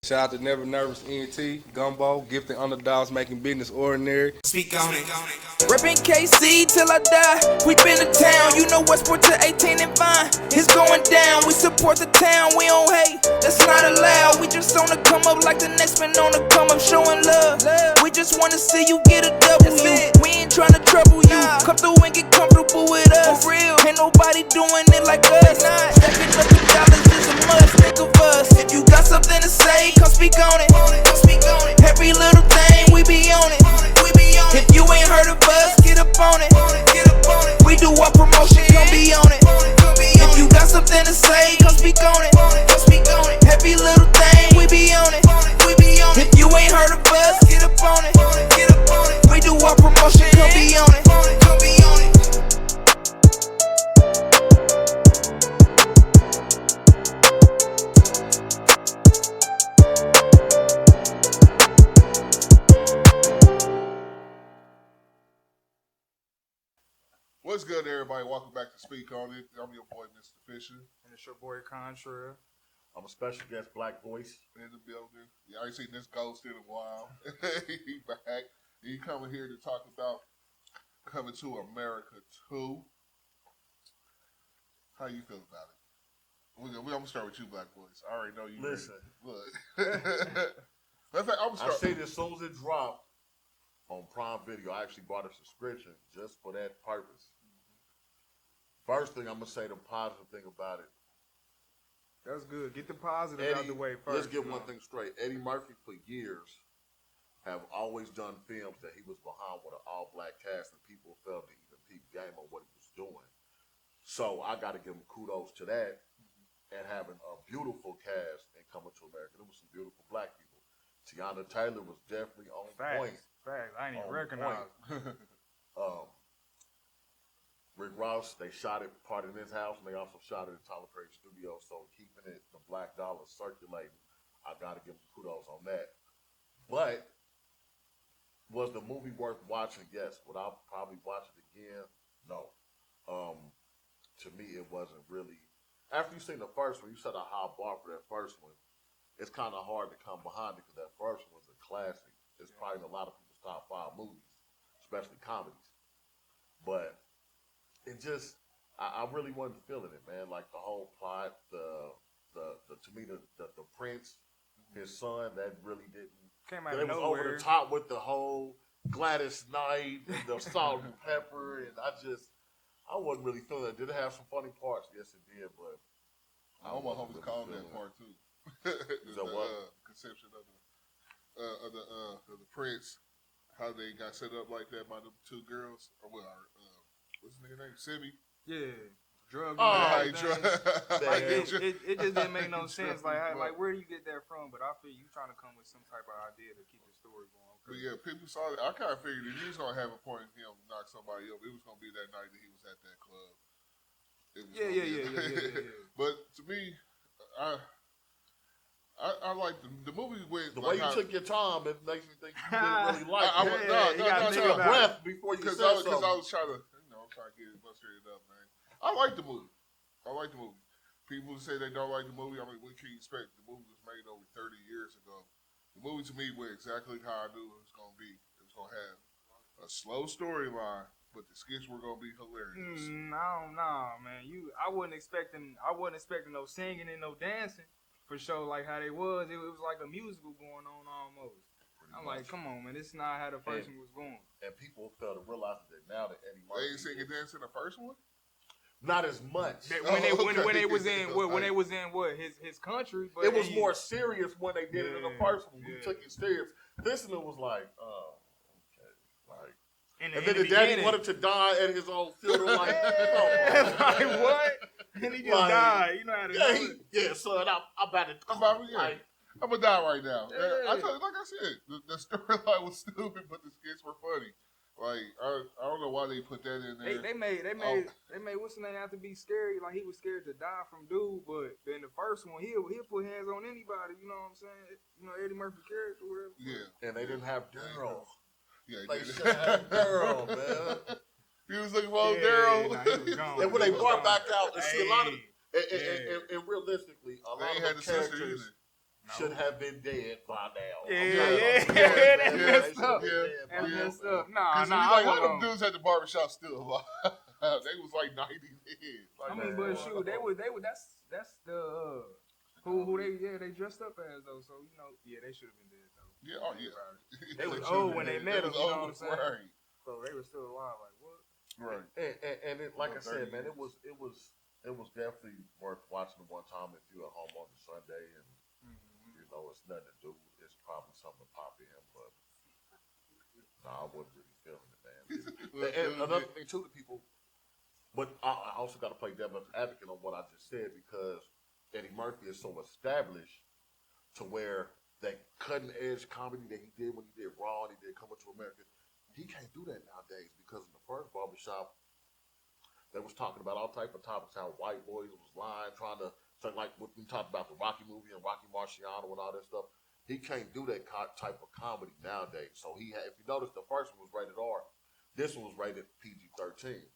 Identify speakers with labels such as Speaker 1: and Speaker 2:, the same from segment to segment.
Speaker 1: Shout out to Never Nervous ENT, Gumbo, gifting underdogs, making business ordinary.
Speaker 2: Speak on it. Reppin' KC till I die. We been to town. You know Westport to 18 and Vine. It's going down. We support the town. We don't hate. That's not allowed. We just on the come up like the next man on the come up showing love. We just wanna see you get a W. We ain't tryna trouble you. Come through and get comfortable with us. For real. Ain't nobody doing it like us. Stacking up the dollars is a must. Think of us. If you got something to say, come speak on it. Every little thing, we be on it. If you ain't heard of us, get up on it. We do our promotion, come be on it. If you got something to say, come speak on it. Every little thing, we be on it. If you ain't heard of us, get up on it. We do our promotion, come be on it.
Speaker 3: What's good, everybody? Welcome back to Speak On It. I'm your boy, Mr. Fisher.
Speaker 4: And it's your boy Contra.
Speaker 5: I'm a special guest, Black Voice.
Speaker 3: In the building. Yeah, I ain't seen this ghost in a while. He back. He coming here to talk about Coming to America 2. How you feel about it? I'm going to start with you, Black Voice. I already know you.
Speaker 5: Listen.
Speaker 3: Look. Matter of fact,
Speaker 5: I say this as soon as it dropped on Prime Video. I actually bought a subscription just for that purpose. First thing I'm going to say, the positive thing about it.
Speaker 4: That's good. Get the positive out the way first.
Speaker 5: Let's get one thing straight. Eddie Murphy, for years, have always done films that he was behind with an all-black cast, and people felt to even peep game on what he was doing. So I got to give him kudos to that, and having a beautiful cast and Coming to America. There was some beautiful black people. Tiana Taylor was definitely on point.
Speaker 4: Facts. I ain't even recognize.
Speaker 5: Rick Ross, they shot it part in his house, and they also shot it at Tyler Perry Studios. So keeping it, the black dollar circulating, I got to give them kudos on that. But was the movie worth watching? Yes. Would I probably watch it again? No. To me, it wasn't really. After you seen the first one, you set a high bar for that first one. It's kind of hard to come behind it because that first one was a classic. It's probably in a lot of people's top 5 movies, especially comedies. But it just, I really wasn't feeling it, man. Like the whole plot, to me, the prince, his son, that really didn't.
Speaker 4: Came out of
Speaker 5: it was
Speaker 4: nowhere.
Speaker 5: over the top with the whole Gladys Knight and the salt and pepper, and I wasn't really feeling it. Did it have some funny parts? Yes, it did, but
Speaker 3: I almost hope it's called that part too.
Speaker 5: So what?
Speaker 3: Conception of the prince, how they got set up like that by the 2 girls, or what? What's his name? Sibby.
Speaker 4: Yeah. Drug.
Speaker 3: Like,
Speaker 4: it just didn't make no sense. Like where do you get that from? But I feel you trying to come with some type of idea to keep the story going.
Speaker 3: But yeah, people saw that. I kind of figured if he was gonna have a point in him knock somebody up, it was gonna be that night that he was at that club.
Speaker 4: Yeah.
Speaker 3: But to me, I like the movie with
Speaker 5: the
Speaker 3: like
Speaker 5: way you took your time, it makes me think you didn't really like it.
Speaker 3: No,
Speaker 5: Take a breath before you say something.
Speaker 3: Because I was trying to, trying to get it frustrated up, man. I like the movie. People who say they don't like the movie, I mean, what can you expect? The movie was made over 30 years ago. The movie to me went exactly how I knew it was going to be. It was going to have a slow storyline, but the skits were going to be hilarious.
Speaker 4: No, man. I wasn't expecting no singing and no dancing for sure. Like how they was, it was like a musical going on almost. I'm like, come on, man, this is not how the first one was going.
Speaker 5: And people fail to realize that now that Eddie Murphy,
Speaker 3: They ain't singing dance in the first one.
Speaker 5: not as much.
Speaker 4: When they was in his country, but
Speaker 5: it was more serious when they did it in the first one. We took it serious. This one was like, okay, like. And then the daddy wanted to die at his own funeral. Like,
Speaker 4: like what? And he just died. You know how to do it.
Speaker 5: Son, I'm about to.
Speaker 3: I'm gonna die right now.
Speaker 4: Yeah.
Speaker 3: I told you, like I said, the storyline was stupid, but the skits were funny. Like I don't know why they put that in there.
Speaker 4: They made what's his name have to be scary. Like he was scared to die from dude, but in the first one he'll put hands on anybody. You know what I'm saying? You know Eddie Murphy character, whatever.
Speaker 3: Yeah.
Speaker 5: And they didn't have Daryl.
Speaker 3: Yeah,
Speaker 5: They should have Daryl, man.
Speaker 3: He was looking for Daryl.
Speaker 5: And when they brought back out, and see a lot of, and realistically, a lot of the characters should have been dead by now.
Speaker 4: Yeah. That's messed up. That's messed up.
Speaker 3: Because
Speaker 4: I
Speaker 3: one of them
Speaker 4: wouldn't.
Speaker 3: dudes at the barbershop still alive. They was like 90 then. Like,
Speaker 4: I mean, but shoot, they would. That's the who they dressed up as though. So they should have been dead though.
Speaker 3: Yeah, oh yeah.
Speaker 4: They was old when they met him. You know what I'm saying?
Speaker 3: Right.
Speaker 4: So they were still alive. Like what?
Speaker 3: Right.
Speaker 5: And it, like I said, man, it was definitely worth watching it one time if you're at home on a Sunday and it's nothing to do. It's probably something to pop in, but I wasn't really feeling it, man. And another thing too, the people. But I also got to play devil's advocate on what I just said because Eddie Murphy is so established to where that cutting edge comedy that he did when he did Raw and he did Coming to America, he can't do that nowadays because in the first barbershop, they was talking about all type of topics, how white boys was lying, trying to, so like what we talked about the Rocky movie and Rocky Marciano and all that stuff. He can't do that type of comedy nowadays. So if you notice, the first one was rated R. This one was rated PG-13.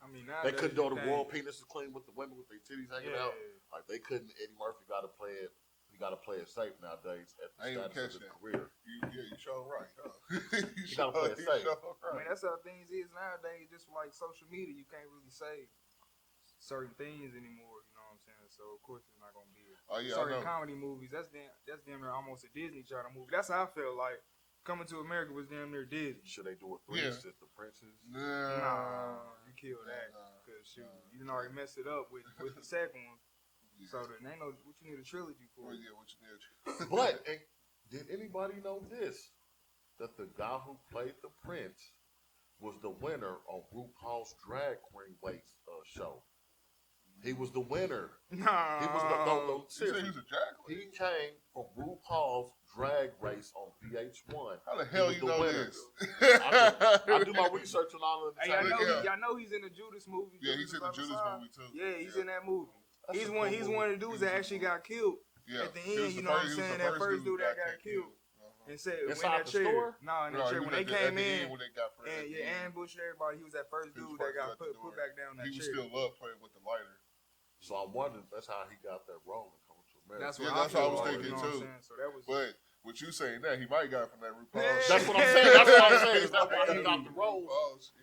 Speaker 4: I mean,
Speaker 5: they couldn't do the royal penises clean with the women with their titties hanging out. Like they couldn't. Eddie Murphy got to play it. He got to play it safe nowadays at the status of his career.
Speaker 3: You sure right. Huh?
Speaker 5: You got to play it safe.
Speaker 4: I mean, that's how things is nowadays. Just like social media, you can't really say certain things anymore. You know what I'm saying? So of course it's not gonna be certain comedy movies. That's damn near almost a Disney Channel movie. That's how I feel like. Coming to America was damn near Disney.
Speaker 5: Should they do a three sister princes?
Speaker 4: Nah, you kill that because you didn't already mess it up with the second one. Yeah. So there ain't no what you need a trilogy for.
Speaker 3: Well, yeah, what you need.
Speaker 5: But did anybody know this? That the guy who played the prince was the winner on RuPaul's Drag Queen Race show. He was the winner.
Speaker 4: Nah.
Speaker 5: He was no, seriously.
Speaker 3: He was a drag queen.
Speaker 5: He came from RuPaul's Drag Race on VH1.
Speaker 3: How the hell you know
Speaker 5: winner.
Speaker 3: this?
Speaker 5: I do my research on all of the time.
Speaker 4: Y'all know he's in the Judas movie.
Speaker 3: Yeah, he's in the Judas movie too.
Speaker 4: Yeah, he's in that movie. He's one of the dudes that actually got killed at the end. You know what I'm saying? That first dude that got killed. And said
Speaker 5: inside the chair.
Speaker 4: No, in the chair when they came in
Speaker 3: when they got
Speaker 4: and ambushed everybody. He was that first dude that got put back down that chair.
Speaker 3: He was still up playing with the lighter.
Speaker 5: So I wondered that's how he got that role in Coming to America.
Speaker 4: That's what I was thinking too. So that was.
Speaker 3: But with you saying that, he might got it from that RuPaul.
Speaker 5: That's what I'm saying. That's what I'm saying. That's why he got the role.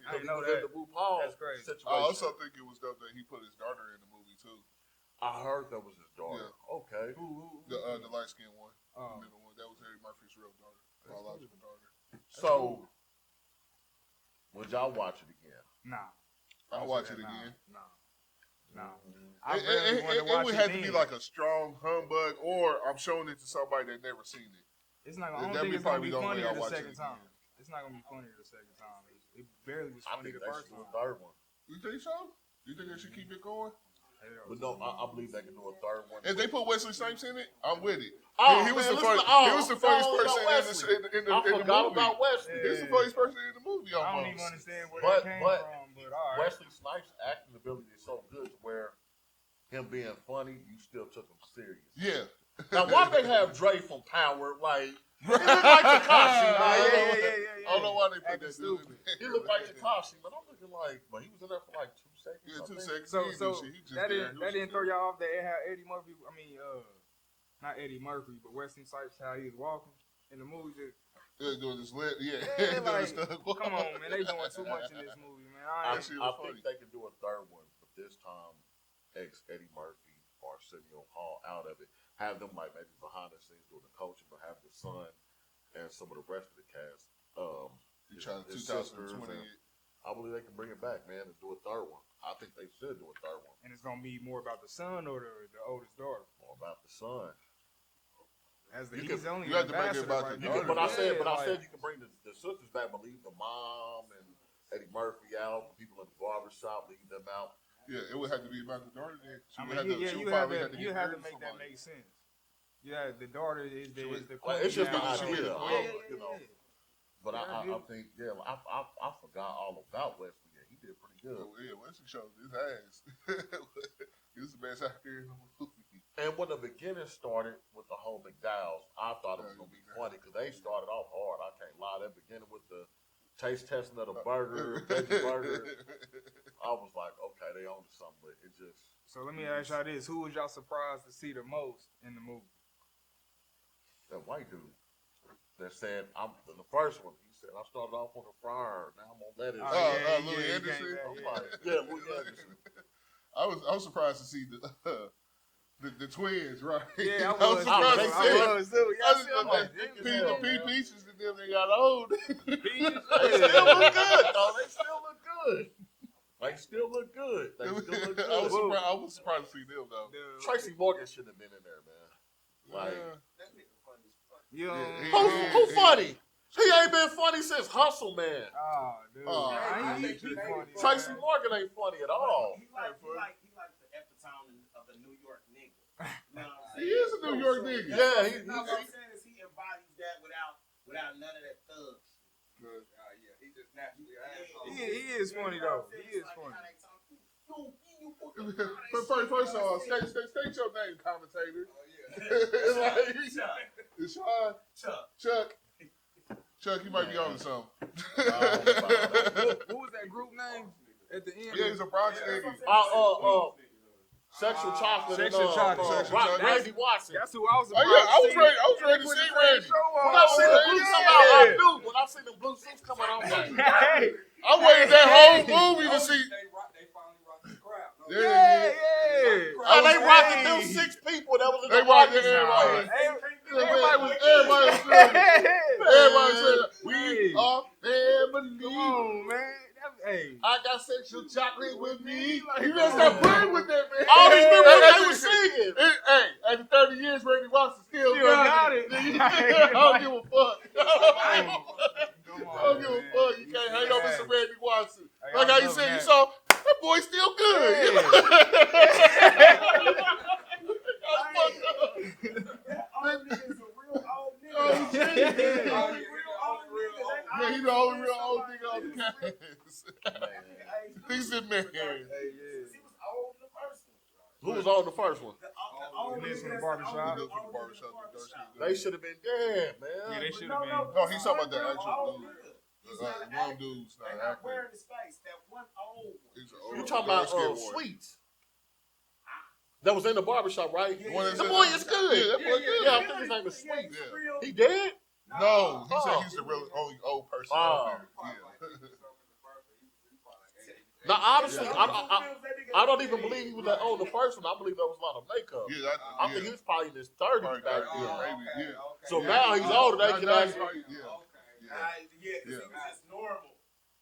Speaker 4: I know that.
Speaker 5: The RuPaul.
Speaker 4: That's crazy.
Speaker 5: Situation.
Speaker 3: I also think it was dope that he put his daughter in the movie too.
Speaker 5: I heard that was his daughter.
Speaker 3: Yeah.
Speaker 5: Okay.
Speaker 3: The light skinned one. The middle one. That was Eddie Murphy's real daughter. Biological daughter.
Speaker 5: So, would y'all watch it again?
Speaker 4: Nah.
Speaker 3: I'll watch it again.
Speaker 4: No.
Speaker 3: It would have to be like a strong humbug, or I'm showing it to somebody that never seen it.
Speaker 4: It's not. I don't think it's gonna be funnier the second time. It's not gonna be funnier the second time. It barely was funny the first time.
Speaker 5: Third one.
Speaker 3: You think so? You think they should keep it going?
Speaker 5: But no, I believe they can do a third one.
Speaker 3: If they put Wesley Snipes in it, I'm with it.
Speaker 5: He
Speaker 3: was the funniest person in the movie.
Speaker 5: I forgot about Wesley.
Speaker 3: He was the funniest person in the movie.
Speaker 4: I don't even understand where that came from, but all right.
Speaker 5: Wesley Snipes' acting ability is so good to where him being funny, you still took him serious.
Speaker 3: Yeah.
Speaker 5: Now, why they have Dre from Power? Like, he look like Tekashi, man.
Speaker 3: I don't know why they put that dude in there.
Speaker 5: He looked like Tekashi, but I'm looking like, but he was in there for like 2 seconds.
Speaker 3: Yeah, 2 seconds.
Speaker 4: So that didn't throw y'all off that it had Eddie Murphy. I mean, not Eddie Murphy, but Wesley Snipes, how he was walking in the movie.
Speaker 3: Doing his lip,
Speaker 4: like, come on, man, they doing too much in this movie, man. I
Speaker 5: think they can do a third one, but this time, Eddie Murphy or Arsenio Hall out of it. Have them like maybe behind the scenes doing the coaching, but have the son and some of the rest of the cast.
Speaker 3: You trying 2020?
Speaker 5: I believe they can bring it back, man, and do a third one. I think they should do a third one.
Speaker 4: And it's gonna be more about the son or the oldest daughter.
Speaker 5: More about the son.
Speaker 4: He's only
Speaker 3: you have to make it about the daughter.
Speaker 5: But I said you can bring the sisters back, but leave the mom and Eddie Murphy out, the people in the barbershop, leave them out.
Speaker 3: Yeah, it would have to be about the daughter then.
Speaker 4: You have to make that make sense. Yeah, the daughter is the queen.
Speaker 5: It's just the idea,
Speaker 3: you know.
Speaker 5: But I think, I forgot all about Wesley. Yeah, he did pretty good.
Speaker 3: Yeah, Wesley showed his ass. He was the best actor in the movie.
Speaker 5: And when the beginning started with the whole McDowell's, I thought it was going to be funny because they started off hard. I can't lie. That beginning with the taste testing of the burger, veggie burger, I was like, okay, they own something, but it just.
Speaker 4: So let me ask y'all this: who was y'all surprised to see the most in the movie?
Speaker 5: white dude that said, I'm the first one. He said, I started off on the fryer, now I'm on lettuce.
Speaker 3: Louis Anderson.
Speaker 5: I'm like, yeah, Louis Anderson.
Speaker 3: I was surprised to see the twins, right?
Speaker 4: Yeah,
Speaker 3: I was surprised to see it.
Speaker 4: I was too. Yeah, I see, I'm like,
Speaker 3: The Peaches and them, they got old.
Speaker 4: Peaches,
Speaker 5: They still look good, though. They still look good. They still look good. They still look good.
Speaker 3: I was surprised to see them, though.
Speaker 5: Tracy Morgan shouldn't have been in there, man. Like, who funny? He ain't been funny since Hustle, man.
Speaker 4: Oh, dude.
Speaker 5: Tracy Morgan ain't funny at all.
Speaker 6: He like the epitome of the New York nigga. You know what I'm
Speaker 3: He
Speaker 6: saying?
Speaker 3: is a New York nigga.
Speaker 5: Yeah,
Speaker 6: What I'm saying is he embodies that without none of that thug shit.
Speaker 1: He just naturally
Speaker 4: He is funny, though. He is funny.
Speaker 3: First of all, state your name, commentator. It's Sean. Chuck, you might be on to something.
Speaker 4: What was that group name at the end?
Speaker 3: Yeah, he's a Bronx nigga.
Speaker 5: Sexual Chocolate.
Speaker 4: Sexual Chocolate.
Speaker 5: Randy Watson.
Speaker 4: That's who I was
Speaker 3: Oh yeah, I was ready to see Randy.
Speaker 5: When I see the blue come out, I knew. When I see the blue suits come out, I'm like,
Speaker 4: Hey,
Speaker 3: I waited that whole movie to see.
Speaker 1: They finally rocked the crowd. No,
Speaker 4: yeah.
Speaker 5: oh, they rocking them 6 people that was in
Speaker 3: They
Speaker 5: the
Speaker 3: rocked
Speaker 5: audience.
Speaker 3: everybody.
Speaker 4: Everybody
Speaker 3: Everybody said, we are family.
Speaker 4: Come on, man. Hey.
Speaker 3: I got sexual chocolate with me. He just got playing with that, man.
Speaker 5: All these people they were singing.
Speaker 3: Hey, after 30 years, Randy Watson still got it. I don't give a fuck. I don't give a fuck. You can't hang on Mr. Randy Watson. Like how you said, you saw, that boy's still good. Yeah, he's the only real old nigga on the cast. He's in there.
Speaker 5: Who was on the first one?
Speaker 4: From the barbershop.
Speaker 5: They should have been dead, man.
Speaker 4: Yeah, they should have been.
Speaker 3: No, he's talking about the actual dude. One dude's not acting.
Speaker 6: wearing the space. That one old one.
Speaker 3: He's an old
Speaker 5: You talking about
Speaker 3: dark-skinned boy.
Speaker 5: Sweets? That was in the barbershop, right?
Speaker 3: The one that's
Speaker 5: The
Speaker 3: in-
Speaker 5: boy is good.
Speaker 3: Yeah, that boy good.
Speaker 5: Yeah, I think his name is Sweets.
Speaker 3: Yeah.
Speaker 5: He dead?
Speaker 3: No, he said he's the really only old person out there. Yeah.
Speaker 5: Now, honestly, I don't even believe he was that old the first one. I believe there was a lot of makeup.
Speaker 3: Yeah,
Speaker 5: I think he was probably in his 30s
Speaker 3: Probably
Speaker 5: back
Speaker 3: yeah,
Speaker 5: then.
Speaker 3: maybe, yeah.
Speaker 5: So now he's older. They can
Speaker 3: Now he's
Speaker 5: actually.
Speaker 3: probably- yeah.
Speaker 6: Because he was just normal.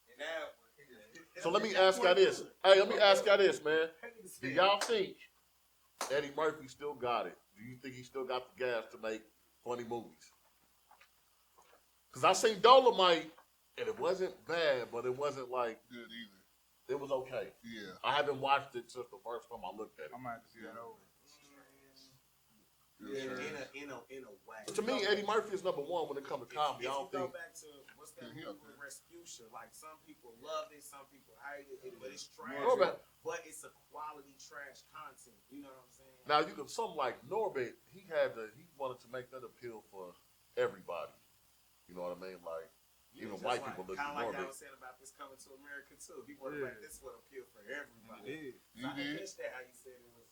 Speaker 6: And now,
Speaker 5: So let me ask y'all this. Hey, let me ask y'all this, man. Do y'all think Eddie Murphy still got it? Do you think he still got the gas to make funny movies? Because I seen Dolomite, and it wasn't bad, but it wasn't like,
Speaker 3: Good either.
Speaker 5: it was okay.
Speaker 3: Yeah.
Speaker 5: I haven't watched it since the first time I looked at it.
Speaker 4: I might have to see that over.
Speaker 6: in a way.
Speaker 5: To me, Eddie Murphy is number one when it comes to comedy. I don't
Speaker 6: If you go
Speaker 5: think.
Speaker 6: back to what's that
Speaker 3: Yeah, he up
Speaker 6: movie
Speaker 3: there.
Speaker 6: Respucia, like some people love it, some people hate it, but it's trash.
Speaker 5: Norbit.
Speaker 6: But it's a quality trash content. You know what I'm saying?
Speaker 5: Now you can something like Norbit. He wanted to make that appeal for everybody. You know what I mean? Like even
Speaker 6: just
Speaker 5: white
Speaker 6: like,
Speaker 5: people look
Speaker 6: kind
Speaker 5: at
Speaker 6: of like I
Speaker 5: Norbit.
Speaker 6: was saying about this coming to America too. He wanted to make this one appeal for everybody.
Speaker 3: You
Speaker 6: I
Speaker 3: did?
Speaker 6: missed that how you said it was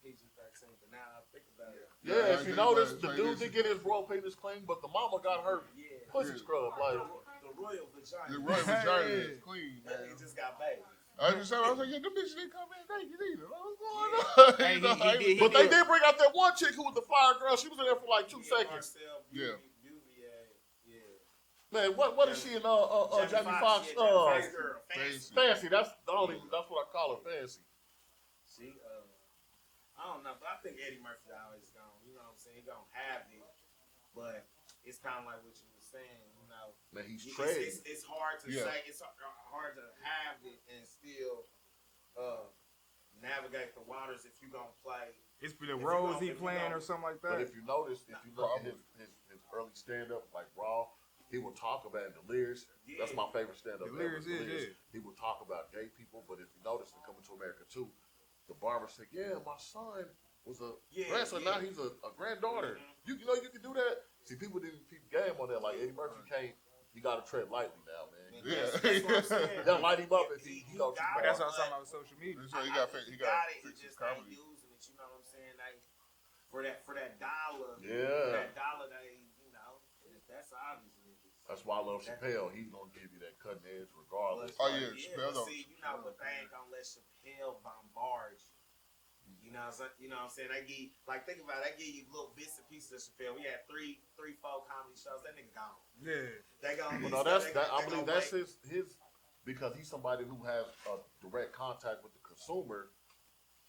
Speaker 6: PG-13, but now I think about it.
Speaker 5: Yeah,
Speaker 3: Yeah,
Speaker 5: if you
Speaker 3: I
Speaker 5: notice,
Speaker 3: think
Speaker 5: the
Speaker 3: about it.
Speaker 5: dude did get his raw penis clean, but the mama got her
Speaker 6: Yeah.
Speaker 5: pussy scrub. Like,
Speaker 6: The royal vagina.
Speaker 3: The right vagina is clean,
Speaker 6: That
Speaker 3: man.
Speaker 6: nigga just got baby.
Speaker 3: I was like, yeah, them bitches didn't come in naked either. What's going on?
Speaker 4: Hey,
Speaker 3: You know,
Speaker 4: he
Speaker 5: but they did bring out that one chick who was the fire girl. She was in there for like 2 seconds.
Speaker 6: Marcel
Speaker 3: Yeah.
Speaker 6: Beauvais, yeah.
Speaker 5: Man, what is she in Jamie Foxx?
Speaker 6: Face girl. Fancy.
Speaker 5: Fancy. That's what I call her, Fancy.
Speaker 6: She, I don't know, but I think Eddie Murphy always gone. You know what I'm saying? He gonna have it, but it's kind of like what you were saying. You know,
Speaker 5: Man, he's
Speaker 6: it's,
Speaker 5: trash.
Speaker 6: it's hard to say. It's hard to have it and still navigate the waters if you gonna play.
Speaker 4: It's the roles he playing or something like
Speaker 5: But
Speaker 4: that.
Speaker 5: if you notice, if you look at his early stand-up, like Raw, he will talk about Delirious. That's my favorite stand-up.
Speaker 4: Delirious
Speaker 5: ever,
Speaker 4: is.
Speaker 5: He will talk about gay people, but if you notice, in Coming to America too, the barber said, "Yeah, my son was a wrestler. Now he's a granddaughter. You know you can do that." See, people didn't keep game on that. Like Eddie Murphy can't. You got to tread lightly now, man.
Speaker 3: Yeah.
Speaker 6: That's what I'm saying.
Speaker 5: They'll light him up if he goes.
Speaker 4: But that's what I'm talking about with social media.
Speaker 3: So he got
Speaker 6: it.
Speaker 3: fix
Speaker 6: He
Speaker 3: his
Speaker 6: just ain't
Speaker 3: comedy.
Speaker 6: using it. You know what I'm saying? Like for that dollar.
Speaker 5: Yeah.
Speaker 6: That dollar that he
Speaker 5: That's why I love Chappelle. He's gonna give you that cutting edge regardless.
Speaker 3: Oh, yeah,
Speaker 6: Yeah,
Speaker 3: Chappelle
Speaker 6: but
Speaker 3: don't-
Speaker 6: see, you know what? They ain't gonna let Chappelle bombard you. You know what I'm saying? They give, like, think about it. They give you little bits and pieces of Chappelle. We had three, 4 comedy shows. That nigga gone.
Speaker 4: Yeah.
Speaker 6: They gonna.
Speaker 5: Well, no, I believe that's his because he's somebody who has a direct contact with the consumer.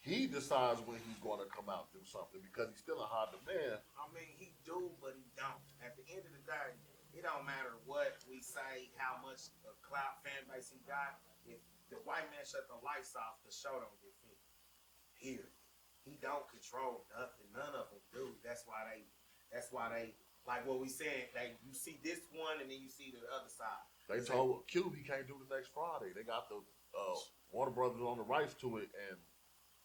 Speaker 5: He decides when he's going to come out and do something because he's still in high demand.
Speaker 6: I mean, he do, but he don't. At the end of the day, it don't matter what we say, how much a clout fan base he got. If the white man shut the lights off, the show don't get finished. Period. He don't control nothing. None of them do. That's why they like what we saying. You see this one and then you see the other side.
Speaker 5: They told Cube he can't do the next Friday. They got the Warner Brothers on the rights to it, and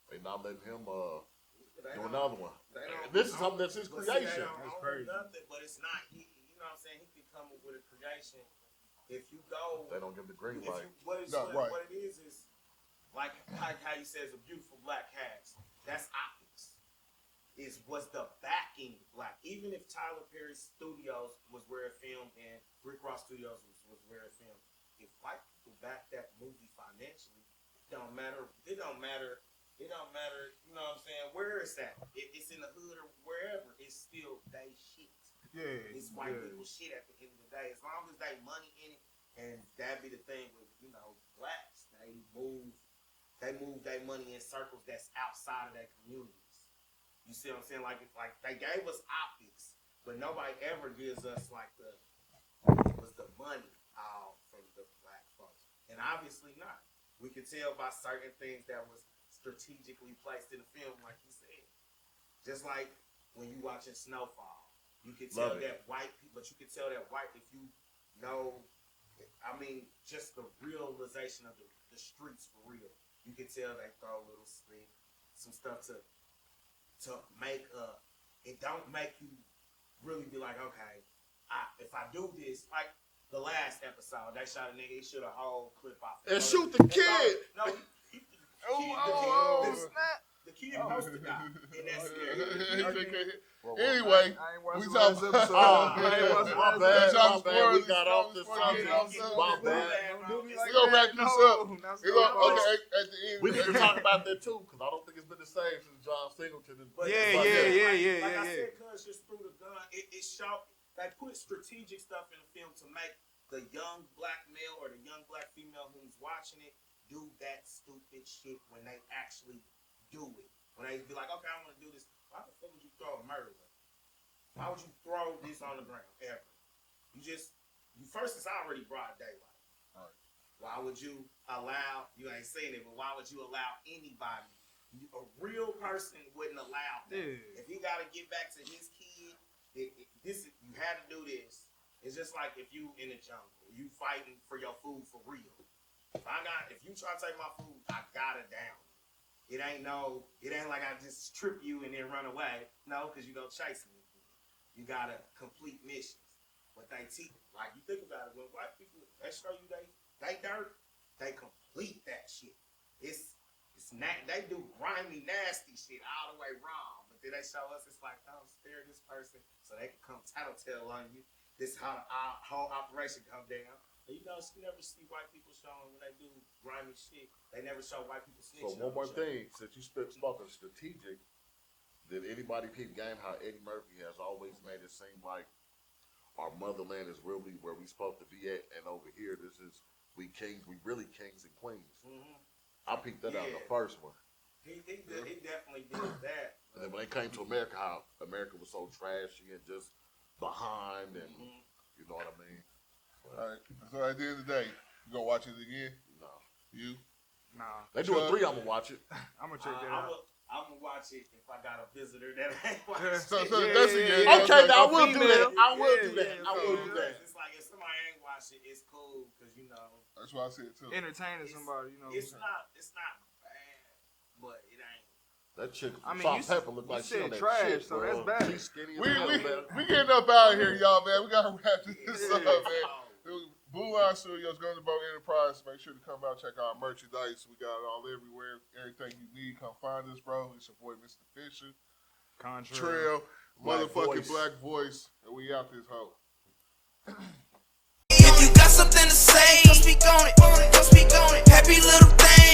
Speaker 5: they not letting him do another one. This is something that's his creation.
Speaker 4: That's crazy.
Speaker 6: Nothing, but it's not. You know what I'm saying? He can come up with a creation. If you go,
Speaker 5: They don't give him the green light.
Speaker 6: What it is like how you say it's a beautiful black cast. That's optics. Is was the backing black? Even if Tyler Perry Studios was where it filmed and Rick Ross Studios was where it filmed, if white people back that movie financially, it don't matter. It don't matter. You know what I'm saying? Where it's at? It's in the hood or wherever. It's still they shit.
Speaker 4: Yeah.
Speaker 6: It's white people shit at the end of the day. As long as they money in it, and that be the thing with blacks. They move their money in circles that's outside of their communities. You see what I'm saying? Like they gave us optics, but nobody ever gives us like the money all from the black folks. And obviously not. We can tell by certain things that was strategically placed in the film, like he said. Just like when you watching Snowfall, you can tell that white people, but you can tell that white if you know. I mean, just the realization of the streets for real. You can tell they throw a little spin, some stuff to make it don't make you really be like, okay, if I do this, like the last episode, they shot a nigga, he shoot a whole clip off.
Speaker 5: And shoot the kid.
Speaker 6: No, the kid supposed to die. And that's it.
Speaker 3: Anyway,
Speaker 4: I ain't
Speaker 3: we
Speaker 4: watching
Speaker 3: talking
Speaker 4: the
Speaker 3: about.
Speaker 4: last episode.
Speaker 5: Oh,
Speaker 4: I ain't watching
Speaker 5: my
Speaker 4: the
Speaker 5: bad,
Speaker 4: last
Speaker 5: my bad. We got off the subject. My bad.
Speaker 4: Don't do me like
Speaker 3: We gonna
Speaker 4: that.
Speaker 3: wrap this up.
Speaker 4: Not
Speaker 3: Okay,
Speaker 4: so
Speaker 3: at the end.
Speaker 5: We need to talk about that too, because I don't think it's been the same since John Singleton.
Speaker 6: But
Speaker 4: Yeah.
Speaker 6: Like I said, cuz just through the gun, it showed they put strategic stuff in the film to make the young black male or the young black female who's watching it do that stupid shit when they actually do it. When they be like, okay, I want to do this. Why the fuck would you throw a murder weapon? Why would you throw this on the ground ever? You first, it's already broad daylight.
Speaker 3: Right.
Speaker 6: Why would you allow? You ain't seen it, but why would you allow anybody? A real person wouldn't allow that.
Speaker 4: Yeah.
Speaker 6: If he got to get back to his kid, you had to do this. It's just like if you in the jungle, you fighting for your food for real. If you try to take my food, I got it down. It ain't like I just trip you and then run away. No, because you go chasing me. You gotta complete missions. But they teach, like you think about it, when white people they show you they dirt, they complete that shit. They do grimy, nasty shit all the way wrong. But then they show us it's like, don't spare this person so they can come tattletale on you. This how the whole operation come down. You never see white people showing when they do grimy shit. They never show white people snitching.
Speaker 5: So one more thing, since you spoke of strategic, did anybody peep game how Eddie Murphy has always made it seem like our motherland is really where we supposed to be at, and over here we really kings and queens.
Speaker 6: Mm-hmm.
Speaker 5: I peeped that out in the first one.
Speaker 6: He definitely did that.
Speaker 5: And then when they came to America, how America was so trashy and just behind, and you know what I mean.
Speaker 3: All right. So at the end of the day, you gonna watch it again?
Speaker 5: No,
Speaker 3: You?
Speaker 4: Nah,
Speaker 5: they do a 3. I'm gonna watch it.
Speaker 4: I'm gonna check that out.
Speaker 6: I'm gonna watch it if I got a visitor that ain't watching.
Speaker 3: So
Speaker 4: Yeah,
Speaker 3: that's
Speaker 4: yeah,
Speaker 3: again.
Speaker 4: yeah.
Speaker 5: Okay, now I
Speaker 3: okay.
Speaker 5: will do that. I will do
Speaker 4: Yeah,
Speaker 5: that.
Speaker 4: yeah,
Speaker 5: I will do that.
Speaker 6: It's like if somebody ain't watching, it's cool because
Speaker 3: That's what I said too.
Speaker 4: Entertaining somebody,
Speaker 6: it's not bad, but it ain't.
Speaker 5: That chick,
Speaker 4: I mean,
Speaker 5: Salt
Speaker 4: you
Speaker 5: Pepper, look
Speaker 4: you
Speaker 5: like she
Speaker 4: said
Speaker 5: on that
Speaker 4: trash,
Speaker 5: shit,
Speaker 4: so
Speaker 5: bro.
Speaker 4: that's bad.
Speaker 5: She's skinny as hell, man.
Speaker 3: We getting up out of here, y'all, man. We gotta wrap this up, man.
Speaker 6: Oh,
Speaker 3: Blue Line Studios, Guns Boat Enterprise. Make sure to come out, check out our merchandise. We got it all everywhere. Everything you need, come find us, bro. It's your boy, Mr. Fisher.
Speaker 4: Contrary.
Speaker 3: Trail,
Speaker 5: Black
Speaker 3: motherfucking
Speaker 5: voice.
Speaker 3: Black Voice, and we out this hoe.
Speaker 2: say. Don't speak on it, don't speak on it. Happy little thing,